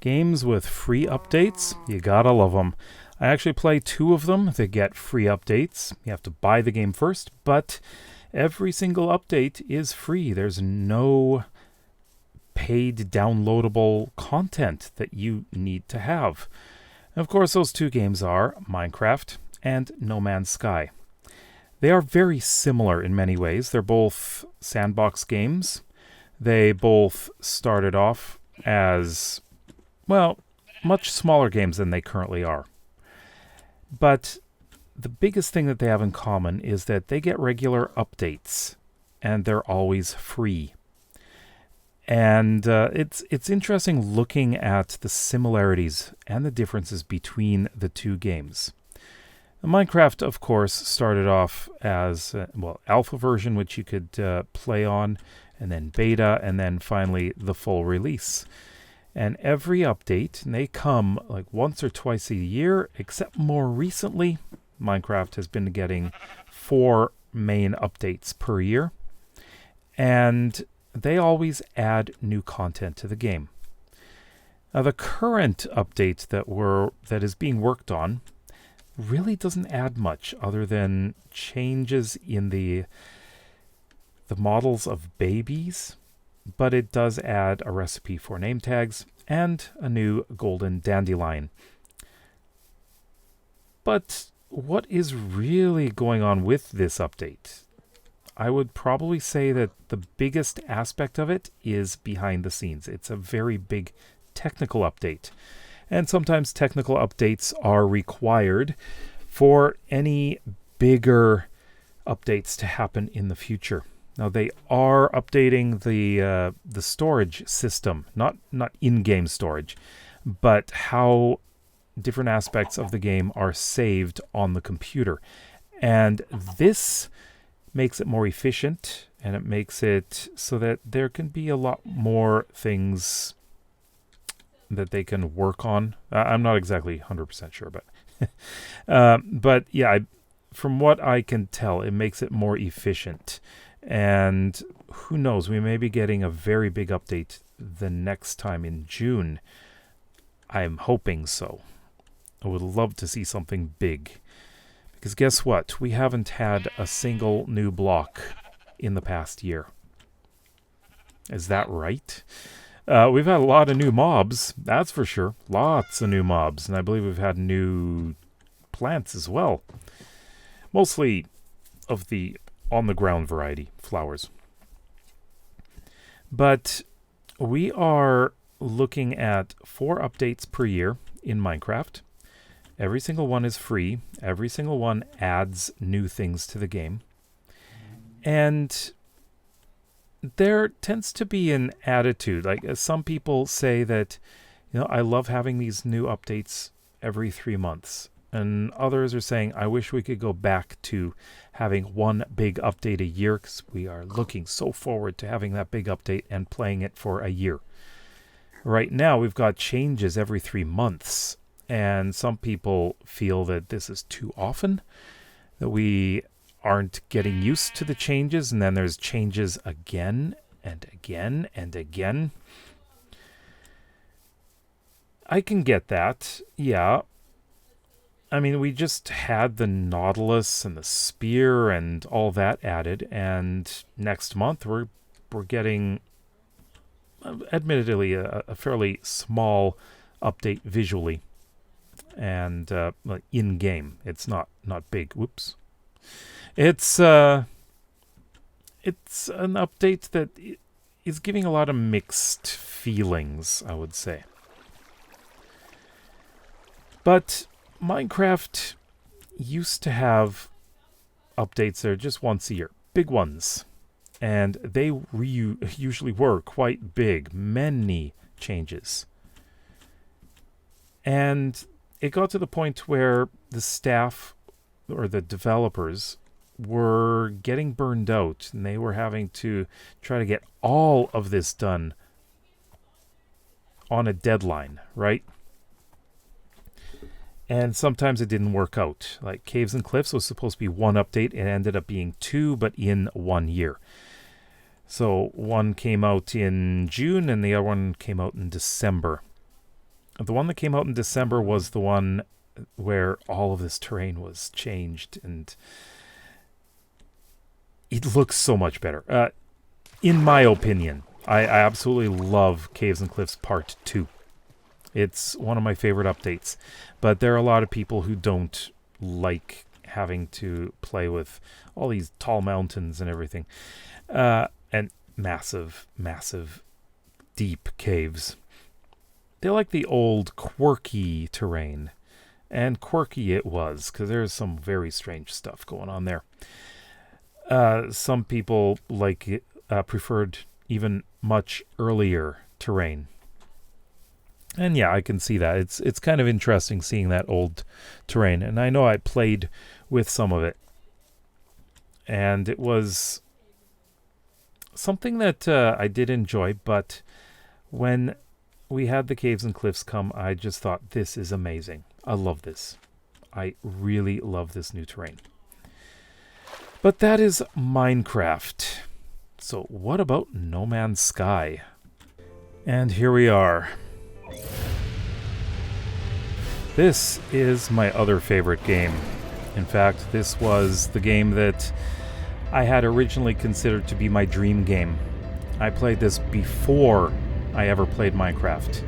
Games with free updates, you gotta love them. I actually play 2 of them that get free updates. You have to buy the game first, but every single update is free. There's no paid downloadable content that you need to have. And of course, those 2 games are Minecraft and No Man's Sky. They are very similar in many ways. They're both Sandbox games. They both started off as, well, much smaller games than they currently are. But the biggest thing that they have in common is that they get regular updates, and they're always free. And it's interesting looking at the similarities and the differences between the 2 games. Minecraft, of course, started off as, alpha version, which you could play on, and then beta, and then finally the full release. And every update, and they come like once or twice a year, except more recently, Minecraft has been getting 4 main updates per year. And they always add new content to the game. Now, the current update that is being worked on really doesn't add much other than changes in the models of babies, but it does add a recipe for name tags and a new golden dandelion. But what is really going on with this update? I would probably say that the biggest aspect of it is behind the scenes. It's a very big technical update. And sometimes technical updates are required for any bigger updates to happen in the future. Now, they are updating the storage system, not in-game storage, but how different aspects of the game are saved on the computer. And this makes it more efficient, and it makes it so that there can be a lot more things that they can work on. I'm not exactly 100% sure, but yeah, from what I can tell, it makes it more efficient. And who knows, we may be getting a very big update the next time in June. I'm hoping so. I would love to see something big. Because guess what? We haven't had a single new block in the past year. Is that right? We've had a lot of new mobs, that's for sure. Lots of new mobs. And I believe we've had new plants as well. Mostly of the on-the-ground variety, flowers. But we are looking at 4 updates per year in Minecraft. Every single one is free. Every single one adds new things to the game. And there tends to be an attitude. Like some people say that, I love having these new updates every 3 months. And others are saying, I wish we could go back to having one big update a year because we are looking so forward to having that big update and playing it for a year. Right now, we've got changes every 3 months. And some people feel that this is too often, that we aren't getting used to the changes, and then there's changes again and again and again. I can get that, yeah. I mean, we just had the Nautilus and the Spear and all that added, and next month we're getting, admittedly, a fairly small update visually. And in-game, it's not big. Whoops. It's an update that is giving a lot of mixed feelings, I would say. But Minecraft used to have updates that are just once a year, big ones. And they usually were quite big, many changes. And it got to the point where the staff or the developers were getting burned out, and they were having to try to get all of this done on a deadline, right? And sometimes it didn't work out. Like Caves and Cliffs was supposed to be 1 update. It ended up being 2, but in 1 year. So one came out in June and the other one came out in December. The one that came out in December was the one where all of this terrain was changed, and it looks so much better. In my opinion, I absolutely love Caves and Cliffs Part 2. It's one of my favorite updates, but there are a lot of people who don't like having to play with all these tall mountains and everything, and massive, massive, deep caves. They like the old, quirky terrain, and quirky it was, because there's some very strange stuff going on there. Some people preferred even much earlier terrain. And yeah, I can see that. It's kind of interesting seeing that old terrain. And I know I played with some of it. And it was something that I did enjoy. But when we had the Caves and Cliffs come, I just thought, this is amazing. I love this. I really love this new terrain. But that is Minecraft. So what about No Man's Sky? And here we are. This is my other favorite game. In fact, this was the game that I had originally considered to be my dream game. I played this before I ever played Minecraft.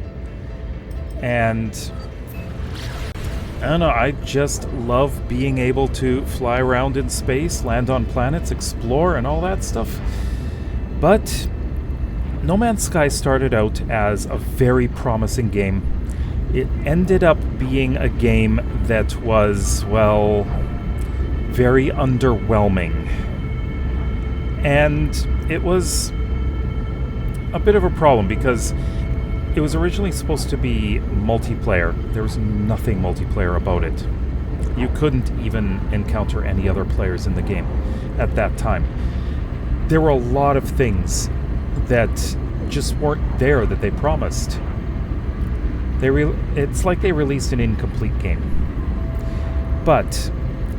And I don't know, I just love being able to fly around in space, land on planets, explore, and all that stuff. But No Man's Sky started out as a very promising game. It ended up being a game that was, well, very underwhelming. And it was a bit of a problem because it was originally supposed to be multiplayer. There was nothing multiplayer about it. You couldn't even encounter any other players in the game at that time. There were a lot of things that just weren't there that they promised. It's like they released an incomplete game. But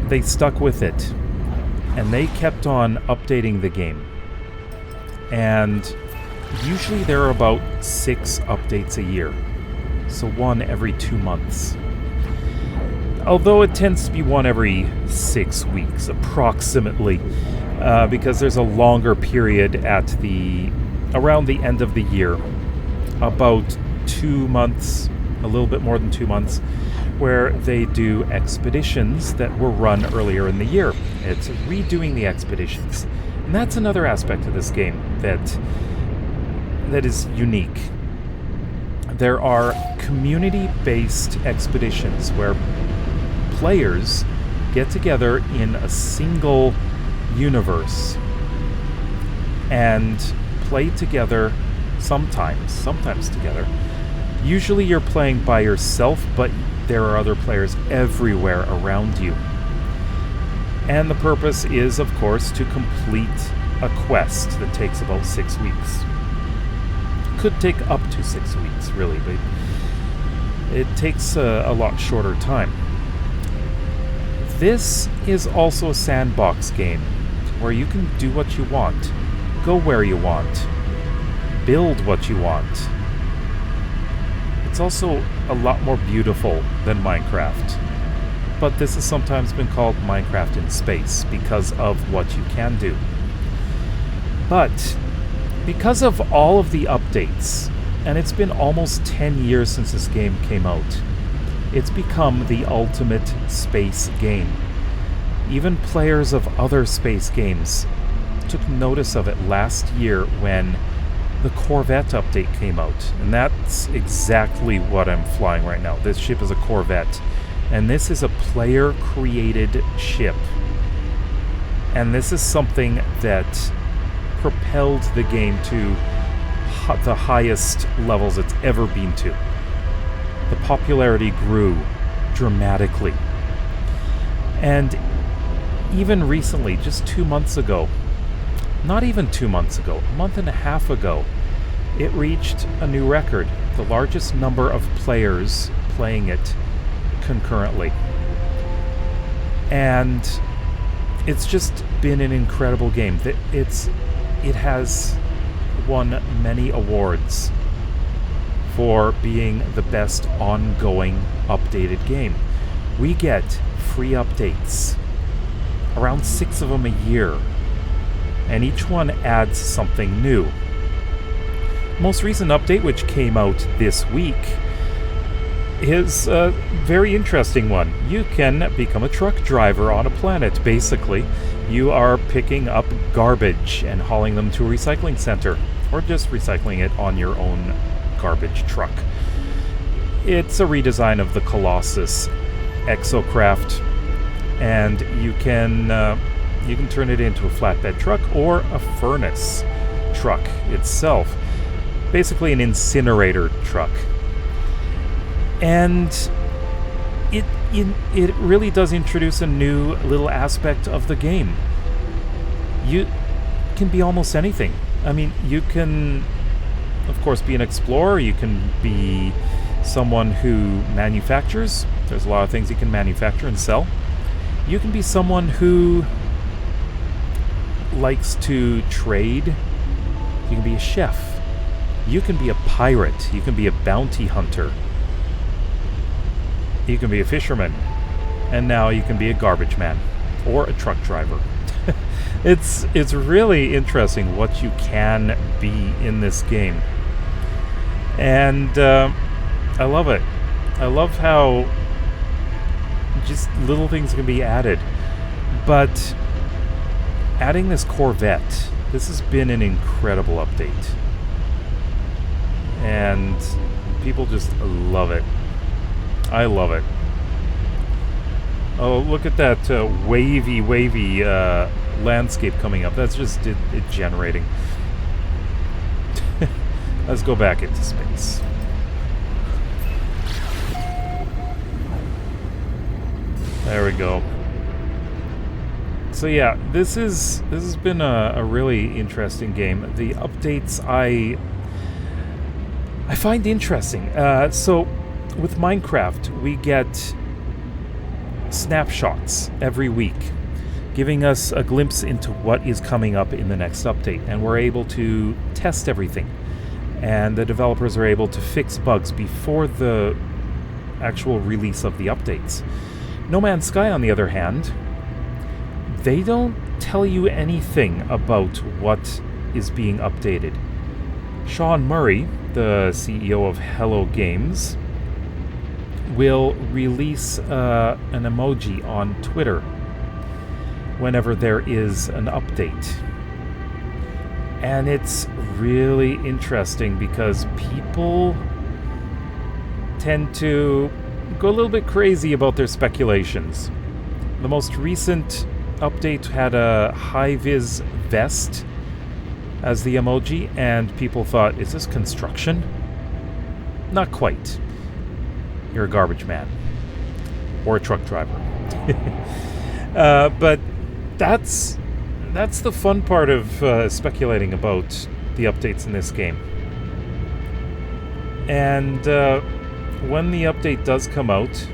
they stuck with it, and they kept on updating the game. And usually there are about 6 updates a year, so one every 2 months. Although it tends to be one every 6 weeks, approximately, because there's a longer period around the end of the year, about 2 months, a little bit more than 2 months, where they do expeditions that were run earlier in the year. It's redoing the expeditions. And that's another aspect of this game that is unique. There are community-based expeditions where players get together in a single universe and play together sometimes together. Usually you're playing by yourself, but there are other players everywhere around you. And the purpose is, of course, to complete a quest that takes about 6 weeks. Could take up to 6 weeks, really, but it takes a lot shorter time. This is also a sandbox game where you can do what you want, go where you want, build what you want. It's also a lot more beautiful than Minecraft, but this has sometimes been called Minecraft in space because of what you can do. But because of all of the updates, and it's been almost 10 years since this game came out, it's become the ultimate space game. Even players of other space games took notice of it last year when the Corvette update came out. And that's exactly what I'm flying right now. This ship is a Corvette. And this is a player-created ship. And this is something that propelled the game to the highest levels it's ever been to. The popularity grew dramatically. And even recently, just 2 months ago, not even 2 months ago, a month and a half ago, it reached a new record, the largest number of players playing it concurrently. And it's just been an incredible game. It has won many awards for being the best ongoing updated game. We get free updates, around 6 of them a year, and each one adds something new. Most recent update, which came out this week, is a very interesting one. You can become a truck driver on a planet, basically. You are picking up garbage and hauling them to a recycling center, or just recycling it on your own garbage truck. It's a redesign of the Colossus exocraft, and you can turn it into a flatbed truck or a furnace truck itself. Basically an incinerator truck. And it really does introduce a new little aspect of the game. You can be almost anything. I mean, you can, of course, be an explorer. You can be someone who manufactures. There's a lot of things you can manufacture and sell. You can be someone who likes to trade. You can be a chef. You can be a pirate. You can be a bounty hunter. You can be a fisherman. And now you can be a garbage man or a truck driver. It's really interesting what you can be in this game. And I love it. I love how just little things can be added. But adding this Corvette, this has been an incredible update. And people just love it. I love it. Oh, look at that wavy landscape coming up. That's just it generating. Let's go back into space. There we go. So yeah, this has been a really interesting game. The updates I find interesting. So with Minecraft, we get snapshots every week, giving us a glimpse into what is coming up in the next update, and we're able to test everything. And the developers are able to fix bugs before the actual release of the updates. No Man's Sky, on the other hand, they don't tell you anything about what is being updated. Sean Murray, the CEO of Hello Games, will release an emoji on Twitter whenever there is an update. And it's really interesting because people tend to go a little bit crazy about their speculations. The most recent update had a high-vis vest as the emoji, and people thought, is this construction? Not quite. You're a garbage man. Or a truck driver. But that's the fun part of speculating about the updates in this game. And when the update does come out,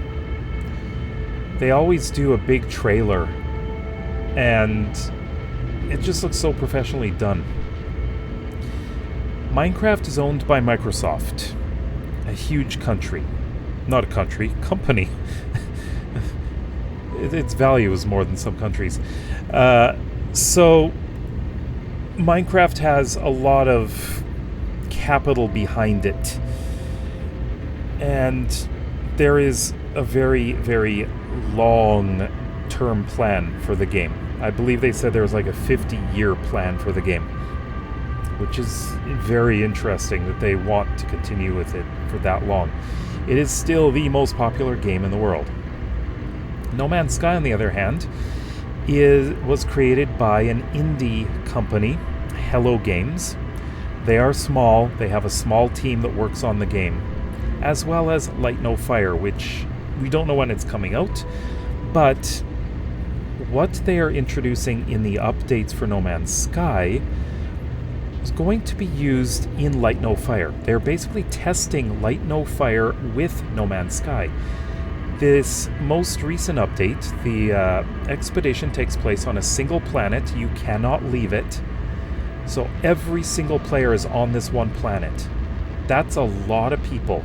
they always do a big trailer, and it just looks so professionally done. Minecraft is owned by Microsoft, a huge country. Not a country, company. Its value is more than some countries. So Minecraft has a lot of capital behind it. And there is a very, very long-term plan for the game. I believe they said there was like a 50-year plan for the game, which is very interesting that they want to continue with it for that long. It is still the most popular game in the world. No Man's Sky, on the other hand, was created by an indie company, Hello Games. They are small. They have a small team that works on the game, as well as Light No Fire, which we don't know when it's coming out, but what they are introducing in the updates for No Man's Sky is going to be used in Light No Fire. They're basically testing Light No Fire with No Man's Sky. This most recent update, the expedition takes place on a single planet. You cannot leave it. So every single player is on this one planet. That's a lot of people.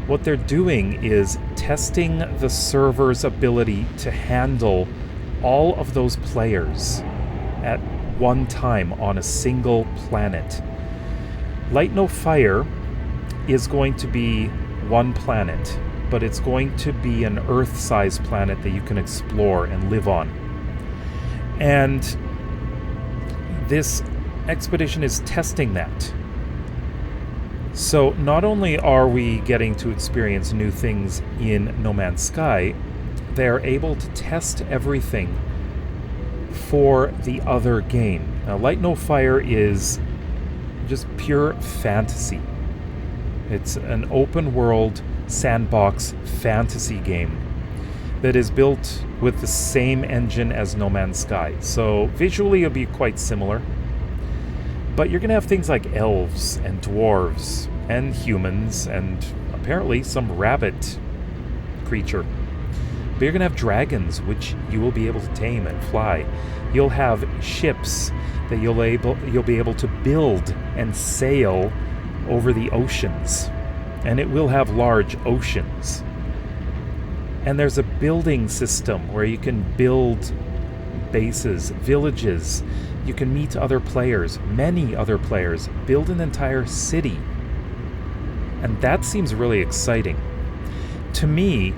What they're doing is testing the server's ability to handle all of those players at one time on a single planet. Light No Fire is going to be one planet, but it's going to be an Earth-sized planet that you can explore and live on. And this expedition is testing that. So not only are we getting to experience new things in No Man's Sky, they're able to test everything for the other game. Now, Light No Fire is just pure fantasy. It's an open world sandbox fantasy game that is built with the same engine as No Man's Sky. So visually it'll be quite similar. But you're going to have things like elves and dwarves and humans and apparently some rabbit creature. But you're going to have dragons, which you will be able to tame and fly. You'll have ships that you'll be able to build and sail over the oceans. And it will have large oceans. And there's a building system where you can build bases, villages. You can meet other players, many other players, build an entire city. And that seems really exciting. To me,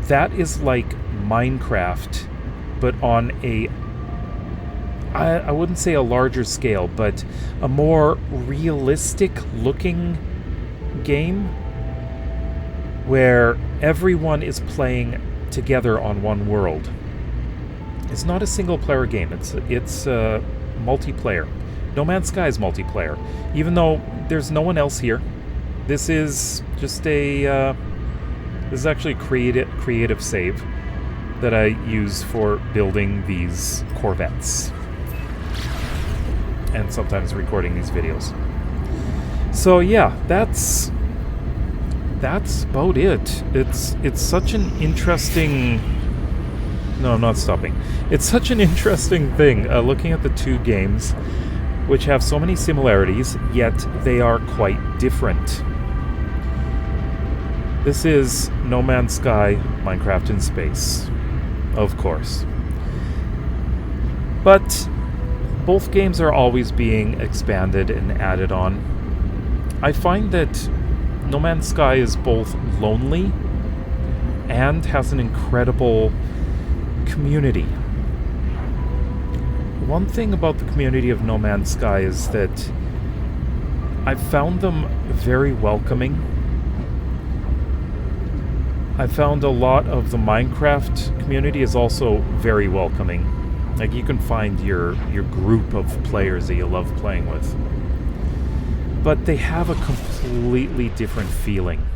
that is like Minecraft, but on a, I wouldn't say a larger scale, but a more realistic looking game where everyone is playing together on one world. It's not a single player game, it's multiplayer. No Man's Sky is multiplayer, even though there's no one else here. This is just this is actually a creative save that I use for building these Corvettes and sometimes recording these videos. So yeah, that's about it. It's such an interesting... No, I'm not stopping. It's such an interesting thing looking at the two games, which have so many similarities, yet they are quite different. This is No Man's Sky, Minecraft in space, of course. But both games are always being expanded and added on. I find that No Man's Sky is both lonely and has an incredible community. One thing about the community of No Man's Sky is that I've found them very welcoming. I found a lot of the Minecraft community is also very welcoming. Like, you can find your group of players that you love playing with. But they have a completely different feeling.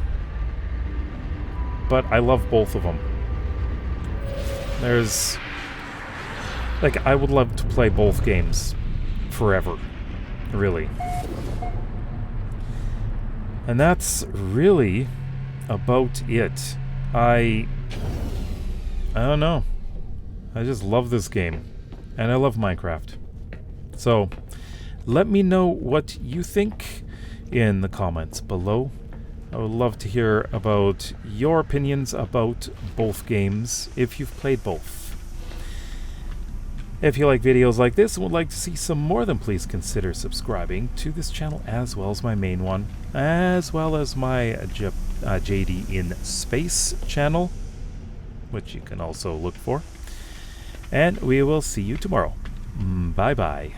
But I love both of them. There's... like, I would love to play both games forever. Really. And that's really about it. I don't know. I just love this game. And I love Minecraft. So, let me know what you think in the comments below. I would love to hear about your opinions about both games, if you've played both. If you like videos like this and would like to see some more, then please consider subscribing to this channel as well as my main one, as well as my JD in Space channel, which you can also look for. And we will see you tomorrow. Bye-bye.